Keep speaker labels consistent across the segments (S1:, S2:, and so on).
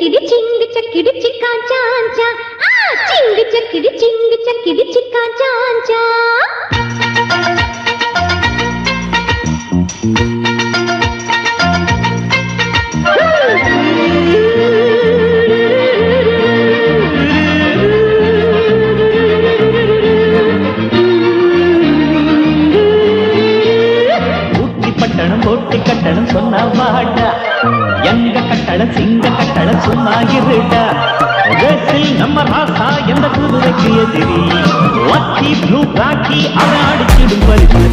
S1: ചക്കിടി ചിങ്ക് ചക്കിടി ചിക്കാ ചാഞ്ച ആ ചിങ്ക് ചക്കിടി ചിക്കാ ചാഞ്ച
S2: கோட்டி கட்டணம் சொன்ன வாடா எங்க கட்டடம் சிங்க கட்டடம் சும்மா இருடா நம்ம ராசா எந்த குதிரைக்கு எதிரி லக்கி ப்ளூ ராக்கி அவன் அடிச்சிடும் பரிசு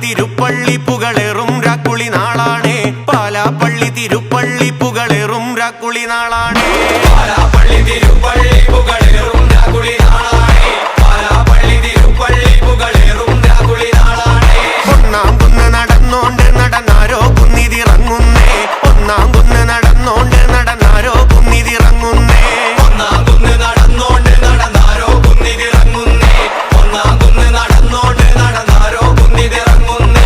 S3: തിരുപ്പള്ളി പുകളേറും രാക്കുളി നാളാണേ പാലാപ്പള്ളി തിരുപ്പള്ളി പുകളേറും രാക്കുളി നാളാണേ പാലാപ്പള്ളി തിരുപ്പള്ളി പുകളേറും രാക്കുളി നാളാണേ പാലാപ്പള്ളി തിരുപ്പള്ളി പുകളേറും രാക്കുളി നാളാണേ ഒന്നാം കുന്ന് നടന്നോണ്ട് നടന്നാരോ കുന്നിതിറങ്ങുന്നേ ഒന്നാം കുന്ന് നടന്നോണ്ട് നടന്നാരോ കുന്നിതിറങ്ങുന്നേ ഒന്നാം കുന്ന് നടന്നോണ്ട് നടന്നാരോ കുന്നിതിറങ്ങുന്നേ ഒന്നാം കുന്ന് നടന്നോണ്ട് നടന്നാരോ കുന്നിതിറങ്ങുന്നേ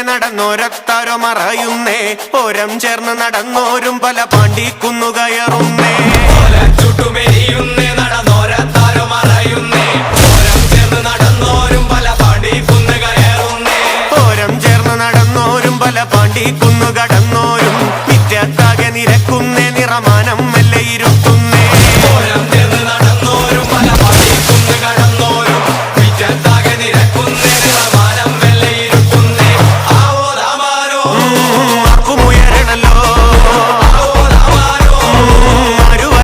S3: നടന്നോരത്താരോ മറയുന്നേ ഓരം ചേർന്ന് നടന്നോരും പല പാണ്ടിക്കുന്നു കയറുന്നേ ചുട്ടുമെരിയുന്നേ നടന്നോരത്താരോ മറയുന്നേ ഓരം ചേർന്ന് നടന്നോരും പല പാണ്ടിക്കുന്നു കയറുന്നേ ഓരം ചേർന്ന് നടന്നോരും പല പാണ്ടിക്കുന്നു കട